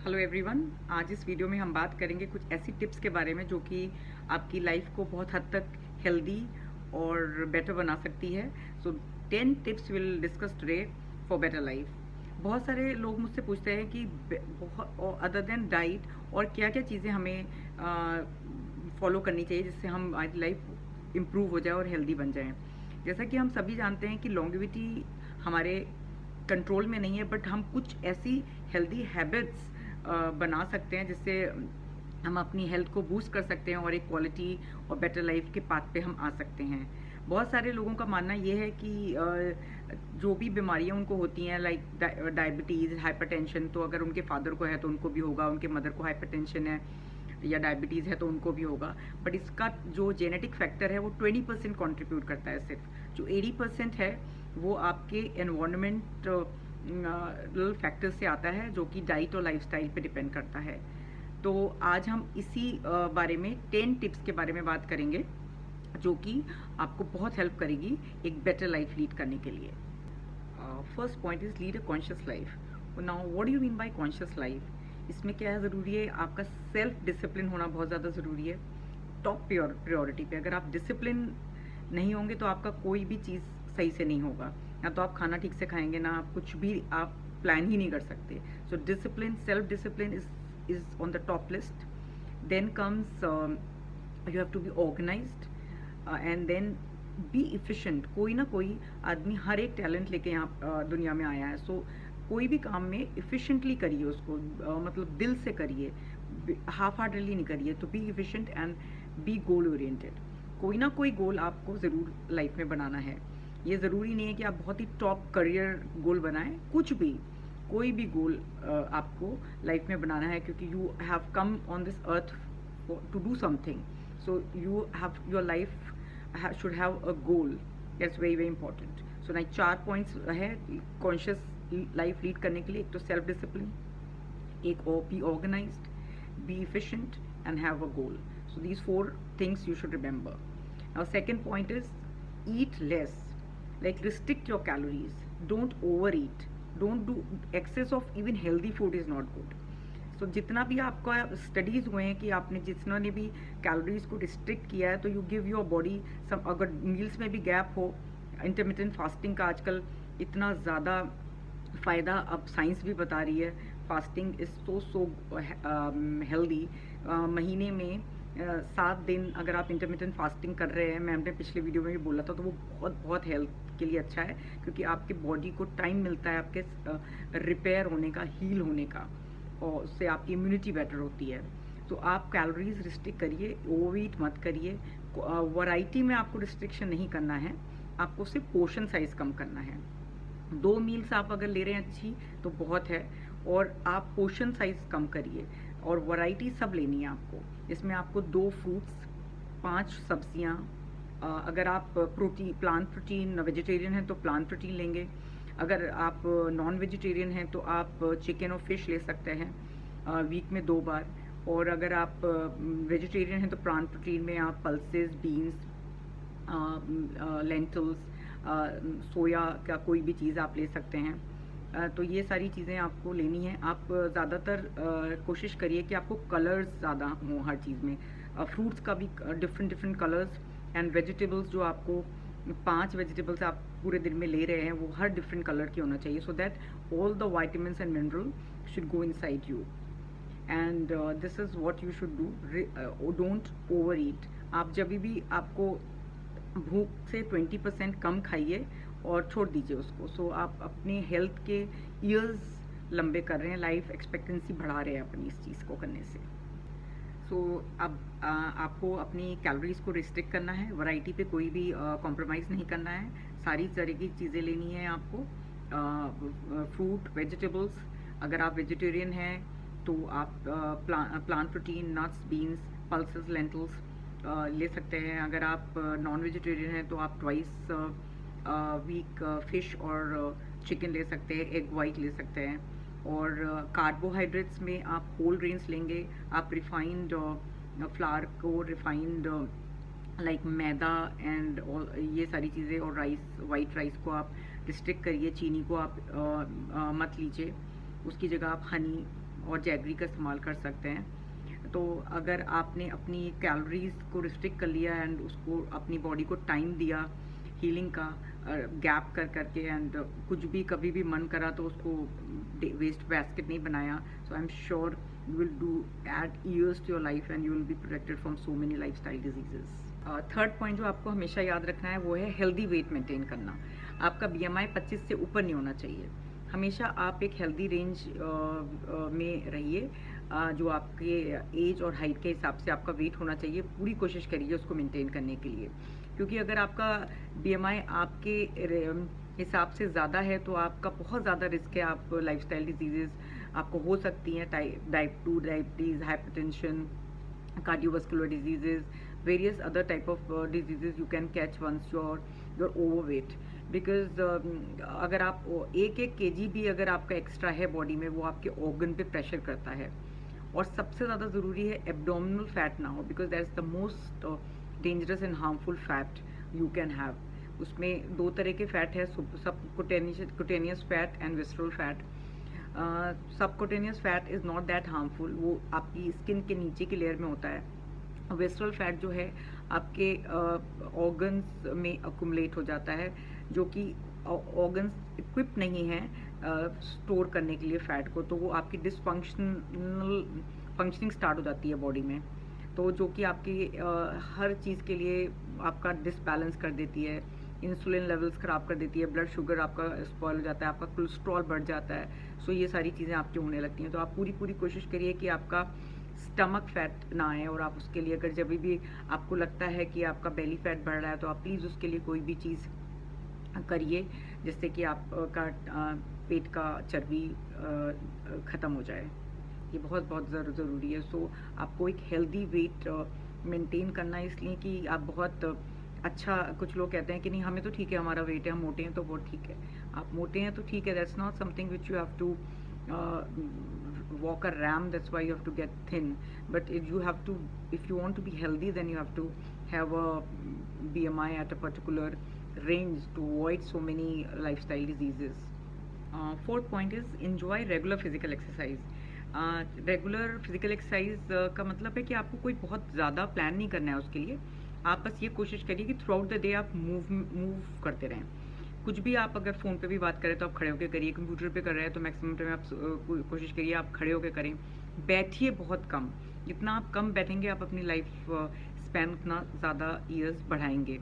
Hello everyone. आज इस video में हम बात करेंगे कुछ ऐसी टिप्स के बारे में जो कि आपकी लाइफ को बहुत हद तक हेल्दी और बेटर बना सकती है। सो 10 tips will discuss today for better life. बहुत सारे लोग मुझसे पूछते हैं कि अदर देन डाइट और क्या क्या चीज़ें हमें फॉलो करनी चाहिए जिससे हमारी लाइफ इम्प्रूव हो जाए और हेल्दी बन जाए। जैसा कि हम सभी जानते हैं कि लॉन्गेविटी हमारे कंट्रोल में नहीं है, बट हम कुछ ऐसी हेल्दी हैबिट्स बना सकते हैं जिससे हम अपनी हेल्थ को बूस्ट कर सकते हैं और एक क्वालिटी और बेटर लाइफ के पाथ पे हम आ सकते हैं। बहुत सारे लोगों का मानना ये है कि जो भी बीमारियां उनको होती हैं लाइक डायबिटीज़, हाइपरटेंशन, तो अगर उनके फादर को है तो उनको भी होगा, उनके मदर को हाइपरटेंशन है या डायबिटीज़ है तो उनको भी होगा। बट इसका जो जेनेटिक फैक्टर है वो 20% कॉन्ट्रीब्यूट करता है। सिर्फ जो 80% है वो आपके एनवायरनमेंट फैक्टर से आता है, जो कि डाइट और लाइफस्टाइल पे डिपेंड करता है। तो आज हम इसी बारे में 10 टिप्स के बारे में बात करेंगे जो कि आपको बहुत हेल्प करेगी एक बेटर लाइफ लीड करने के लिए। First point is lead a conscious life. Now what do you mean by conscious life? इसमें क्या है ज़रूरी है, आपका सेल्फ डिसिप्लिन होना बहुत ज़्यादा ज़रूरी है। टॉप प्रायोरिटी पे अगर आप डिसिप्लिन नहीं होंगे तो आपका कोई भी चीज़ सही से नहीं होगा। ना तो आप खाना ठीक से खाएंगे, ना आप कुछ भी आप प्लान ही नहीं कर सकते। So discipline, self discipline is on the top list. Then comes you have to be organised and then be efficient. कोई ना कोई आदमी हर एक टैलेंट लेके यहाँ दुनिया में आया है। सो कोई भी काम में इफिशिएंटली करिए उसको, मतलब दिल से करिए, हाफ हार्टेडली नहीं करिए। तो be efficient and be goal oriented. कोई ना कोई गोल आपको ज़रूर लाइफ में बनाना है। ये ज़रूरी नहीं है कि आप बहुत ही टॉप करियर गोल बनाएं, कुछ भी, कोई भी गोल आपको लाइफ में बनाना है, क्योंकि you have come on this earth to do something. So you have your life should have a goal. That's very very important. So ना 4 पॉइंट्स है कॉन्शियस लाइफ लीड करने के लिए। एक तो सेल्फ डिसिप्लिन, एक be organised, be efficient and have a goal. So these 4 things you should remember. Now second point is eat less. Like restrict your calories. Don't overeat. Don't do excess of even healthy food is not good. So जितना भी आपका studies हुए हैं कि आपने जितना ने भी कैलोरीज को रिस्ट्रिक्ट किया है, तो यू गिव योर बॉडी सम, अगर मील्स में भी गैप हो, इंटरमिटेंट फास्टिंग का आजकल इतना ज़्यादा फ़ायदा अब साइंस भी बता रही है। Fasting is so healthy. महीने में 7 दिन अगर आप इंटरमिटेंट फास्टिंग कर रहे हैं, मैं अपने पिछले वीडियो में भी बोला था, तो वो बहुत बहुत हेल्थ के लिए अच्छा है, क्योंकि आपके बॉडी को टाइम मिलता है आपके रिपेयर होने का, हील होने का, और उससे आपकी इम्यूनिटी बेटर होती है। तो आप कैलोरीज रिस्ट्रिक्ट करिए, ओवरईट मत करिए। वैरायटी में आपको रिस्ट्रिक्शन नहीं करना है, आपको सिर्फ पोर्शन साइज कम करना है। 2 मील्स आप अगर ले रहे हैं अच्छी तो बहुत है, और आप पोर्शन साइज कम करिए, और वैरायटी सब लेनी है आपको। इसमें आपको 2 फ्रूट्स, 5 सब्जियां, अगर आप प्लांट प्रोटीन वेजिटेरियन हैं तो प्लांट प्रोटीन लेंगे, अगर आप नॉन वेजिटेरियन हैं तो आप चिकन और फिश ले सकते हैं वीक में 2 बार, और अगर आप वेजिटेरियन हैं तो प्लांट प्रोटीन में आप पल्सेस, बीन्स, लेंटल्स, सोया का कोई भी चीज़ आप ले सकते हैं। तो ये सारी चीज़ें आपको लेनी है। आप ज़्यादातर कोशिश करिए कि आपको कलर्स ज़्यादा हों हर चीज़ में। फ्रूट्स का भी डिफरेंट कलर्स, एंड वेजिटेबल्स जो आपको 5 वेजिटेबल्स आप पूरे दिन में ले रहे हैं वो हर डिफरेंट कलर की होना चाहिए, so that all the vitamins and mineral should go inside you. And this is what you should do. Don't over ईट। आप जब भी आपको भूख से 20% कम खाइए और छोड़ दीजिए उसको। सो आप अपने हेल्थ के ईयर्स लंबे कर रहे हैं, लाइफ एक्सपेक्टेंसी बढ़ा रहे हैं अपनी इस चीज़ को करने से। सो अब आपको अपनी कैलोरीज को रिस्ट्रिक्ट करना है, वैरायटी पे कोई भी कॉम्प्रोमाइज़ नहीं करना है, सारी तरह की चीज़ें लेनी है आपको। फ्रूट, वेजिटेबल्स, अगर आप वेजिटेरियन हैं तो आप plant protein, nuts, beans, pulses, lentils ले सकते हैं। अगर आप नॉन वेजिटेरियन हैं तो आप ट्वाइस वीक फिश और चिकन ले सकते हैं, एग वाइट ले सकते हैं। और कार्बोहाइड्रेट्स में आप होल ग्रेन्स लेंगे, आप रिफाइंड फ्लावर को, रिफाइंड लाइक मैदा एंड ये सारी चीज़ें, और राइस, वाइट राइस को आप रिस्ट्रिक्ट करिए, चीनी को आप मत लीजिए। उसकी जगह आप हनी और जैगरी का इस्तेमाल कर सकते हैं। तो अगर आपने अपनी कैलोरीज को रिस्ट्रिक्ट कर लिया एंड उसको अपनी बॉडी को टाइम दिया हीलिंग का, गैप कर करके, एंड कुछ भी कभी भी मन करा तो उसको वेस्ट बास्केट नहीं बनाया, so I am sure you will do add years to your life and you will be protected from so many lifestyle diseases. Third point जो आपको हमेशा याद रखना है वो है हेल्दी वेट मेंटेन करना। आपका BMI 25 से ऊपर नहीं होना चाहिए। हमेशा आप एक हेल्दी रेंज में रहिए, जो आपके एज और हाइट के हिसाब से आपका वेट होना चाहिए। पूरी कोशिश करिए उसको मेंटेन करने के लिए, क्योंकि अगर आपका BMI आपके हिसाब से ज़्यादा है तो आपका बहुत ज़्यादा रिस्क है, आप लाइफस्टाइल डिजीज़ेज़ आपको हो सकती हैं, type 2 diabetes, hypertension, cardiovascular diseases, various other type of diseases you can catch once you're overweight. Because अगर आप एक kg भी अगर आपका एक्स्ट्रा है बॉडी में, वो आपके ऑर्गन पे प्रेशर करता है। और सबसे ज़्यादा ज़रूरी है एब्डोमिनल फैट ना हो, because that is the most dangerous and harmful fat you can have. उसमें दो तरह के फैट है, सब cutaneous fat and visceral fat. Subcutaneous fat is not that harmful, वो आपकी स्किन के नीचे की लेयर में होता है। विसरल फैट जो है आपके ऑर्गन्स में अकुमुलेट हो जाता है, जो कि ऑर्गन्स इक्विप नहीं है स्टोर करने के लिए फैट को, तो वो आपकी फंक्शनिंग स्टार्ट हो जाती है बॉडी में, तो जो कि आपकी हर चीज़ के लिए आपका डिसबैलेंस कर देती है। इंसुलिन लेवल्स ख़राब कर देती है, ब्लड शुगर आपका स्पॉइल हो जाता है, आपका कोलेस्ट्रॉल बढ़ जाता है। सो ये सारी चीज़ें आपकी होने लगती हैं। तो आप पूरी कोशिश करिए कि आपका स्टमक फैट ना आए, और आप उसके लिए अगर जब भी आपको लगता है कि आपका बेली फैट बढ़ रहा है तो आप प्लीज़ उसके लिए कोई भी चीज़ करिए जिससे कि आपका पेट का चर्बी ख़त्म हो जाए। ये बहुत ज़रूरी है। सो आपको एक हेल्दी वेट मेंटेन करना है, इसलिए कि आप बहुत अच्छा, कुछ लोग कहते हैं कि नहीं हमें तो ठीक है, हमारा वेट है, हम मोटे हैं तो बहुत ठीक है। आप मोटे हैं तो ठीक है, that's not something which you have to walk a ram, that's why you have to get thin, but if you want to be healthy, then you have to have a BMI at a particular range to avoid so many lifestyle diseases. Fourth point is enjoy regular physical exercise. Regular physical exercise का मतलब है कि आपको कोई बहुत ज़्यादा plan नहीं करना है उसके लिए। आप बस ये कोशिश करिए कि थ्रू आउट द डे आप मूव करते रहें। कुछ भी आप अगर फ़ोन पे भी बात करें तो आप खड़े होकर करिए, कंप्यूटर पे कर रहे हैं तो मैक्सिमम टाइम आप कोशिश करिए आप खड़े होकर करें। बैठिए बहुत कम, जितना आप कम बैठेंगे आप अपनी लाइफ स्पैन उतना ज़्यादा ईयर्स बढ़ाएंगे।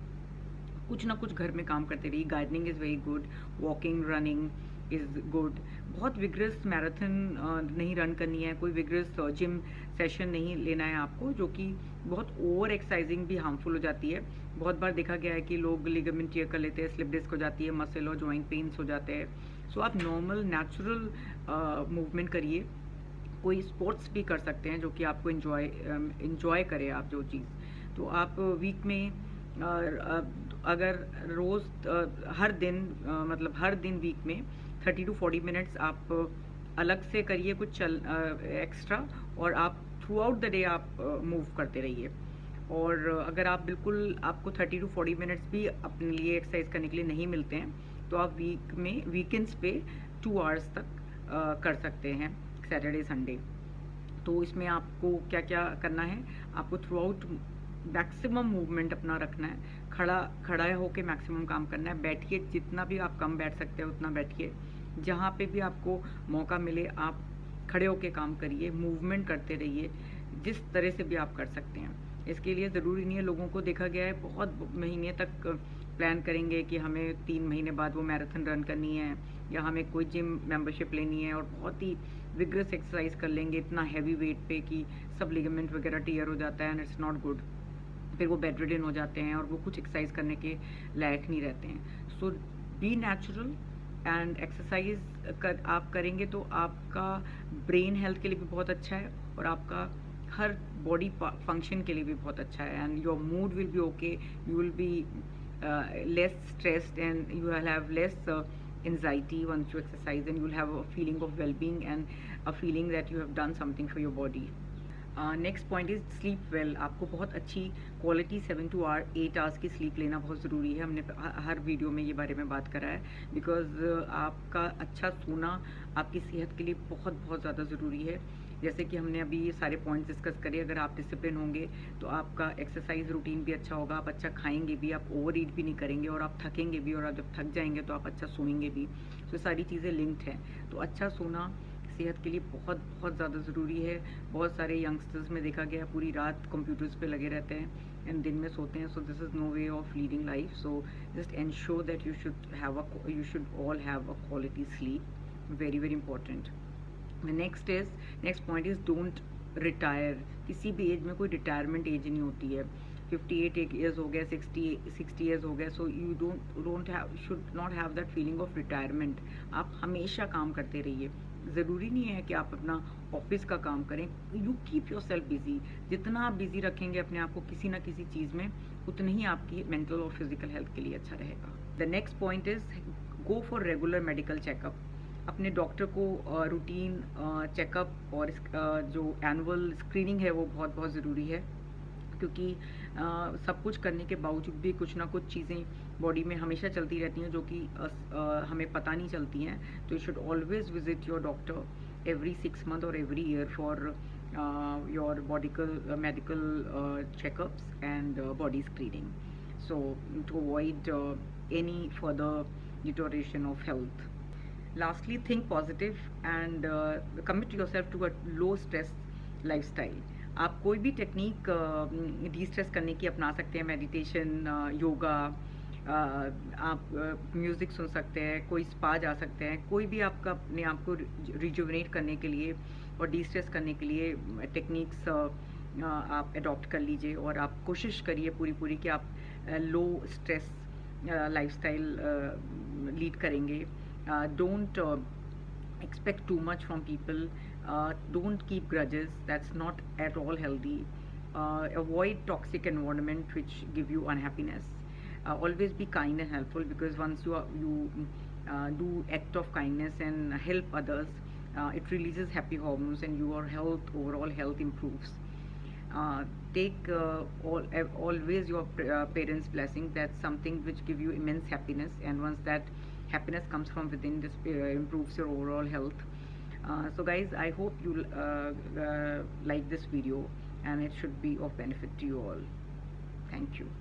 कुछ ना कुछ घर में काम करते रहिए। Gardening is very good, walking, running is good. बहुत विग्रस मैराथन नहीं रन करनी है, कोई विग्रस जिम सेशन नहीं लेना है आपको, जो कि बहुत ओवर एक्सरसाइजिंग भी हार्मफुल हो जाती है। बहुत बार देखा गया है कि लोग लिगामेंट टियर कर लेते हैं, स्लिप डिस्क हो जाती है, मसल और जॉइंट पेन्स हो जाते हैं। सो आप नॉर्मल नेचुरल मूवमेंट करिए। कोई स्पोर्ट्स भी कर सकते हैं जो कि आपको इन्जॉय करे आप जो चीज़। तो आप वीक में अगर रोज़ हर दिन मतलब हर दिन वीक में 30 to 40 मिनट्स आप अलग से करिए कुछ एक्स्ट्रा, और आप थ्रू आउट द डे आप मूव करते रहिए। और अगर आप बिल्कुल आपको 30 to 40 मिनट्स भी अपने लिए एक्सरसाइज करने के लिए नहीं मिलते हैं तो आप वीकेंड्स पे 2 आवर्स तक कर सकते हैं, सैटरडे संडे। तो इसमें आपको क्या क्या करना है, आपको थ्रू आउट मैक्सिमम मूवमेंट अपना रखना है, खड़ा होके मैक्सिमम काम करना है। बैठिए, जितना भी आप कम बैठ सकते हैं उतना बैठिए। जहाँ पे भी आपको मौका मिले आप खड़े होके काम करिए, मूवमेंट करते रहिए, जिस तरह से भी आप कर सकते हैं। इसके लिए ज़रूरी नहीं है, लोगों को देखा गया है बहुत महीने तक प्लान करेंगे कि हमें 3 महीने बाद वो मैराथन रन करनी है या हमें कोई जिम मेंबरशिप लेनी है, और बहुत ही विग्रस एक्सरसाइज कर लेंगे इतना हैवी वेट पे कि सब लिगामेंट वगैरह टीयर हो जाता है एंड इट्स नॉट गुड। फिर वो बेड रिडन हो जाते हैं और वो कुछ एक्सरसाइज करने के लायक नहीं रहते हैं। सो बी नेचुरल एंड एक्सरसाइज आप करेंगे तो आपका ब्रेन हेल्थ के लिए भी बहुत अच्छा है और आपका हर बॉडी फंक्शन के लिए भी बहुत अच्छा है, and your mood will be okay, you will be less stressed and you will have less anxiety once you exercise, and you will have a feeling of well-being and a feeling that you have done something for your body. Next point is sleep well. आपको बहुत अच्छी quality 7 to 8 hours की sleep लेना बहुत ज़रूरी है। हमने हर video में ये बारे में बात करा है, बिकॉज़ आपका अच्छा सोना आपकी सेहत के लिए बहुत बहुत ज़्यादा ज़रूरी है। जैसे कि हमने अभी ये सारे पॉइंट्स डिस्कस करे, अगर आप डिसिप्लिन होंगे तो आपका एक्सरसाइज रूटीन भी अच्छा होगा, आप अच्छा खाएंगे भी, आप ओवर ईट भी नहीं करेंगे, और आप थकेंगे भी, और आप जब थक जाएंगे तो आप अच्छा सोएंगे भी। तो सारी चीज़ें लिंक्ड हैं। तो अच्छा सोना सेहत के लिए बहुत बहुत ज़्यादा ज़रूरी है। बहुत सारे यंगस्टर्स में देखा गया पूरी रात कंप्यूटर्स पे लगे रहते हैं एंड दिन में सोते हैं। So this is no way of leading life. So just ensure that you should all have a quality sleep, very very important. Next point is don't retire. किसी भी एज में कोई रिटायरमेंट एज नहीं होती है। 58 ईयर्स हो गए, 60 years हो गए, so you should not have that feeling of retirement. आप हमेशा काम करते रहिए। ज़रूरी नहीं है कि आप अपना ऑफिस का काम करें। You keep your self busy. जितना आप बिजी रखेंगे अपने आप को किसी ना किसी चीज़ में, उतनी ही आपकी मेंटल और फिजिकल हेल्थ के लिए अच्छा रहेगा। The next point is go for regular medical checkup. अपने डॉक्टर को रूटीन चेकअप और जो एनुअल स्क्रीनिंग है वो बहुत बहुत ज़रूरी है, क्योंकि सब कुछ करने के बावजूद भी कुछ ना कुछ चीज़ें बॉडी में हमेशा चलती रहती हैं जो कि हमें पता नहीं चलती हैं। तो you should always visit your doctor every 6 month और every year for your medical checkups and body screening, so to avoid any further deterioration of health. Lastly, think positive and commit yourself to a low stress lifestyle. आप कोई भी technique D stress करने की अपना सकते हैं, meditation, yoga, आप music सुन सकते हैं, कोई स्पा जा सकते हैं, कोई भी आपका अपने आप को रिजुवनेट करने के लिए और डी स्ट्रेस करने के लिए टेक्निक्स आप अडॉप्ट कर लीजिए। और आप कोशिश करिए पूरी कि आप लो स्ट्रेस लाइफस्टाइल लीड करेंगे। Don't expect too much from people. Don't keep grudges. That's not at all healthy. Avoid toxic environment which give you unhappiness. Always be kind and helpful, because once you do act of kindness and help others, it releases happy hormones and your overall health improves. Take always your parents' blessing. That's something which give you immense happiness, and once that happiness comes from within, this improves your overall health. So guys, I hope you like this video and it should be of benefit to you all. Thank you.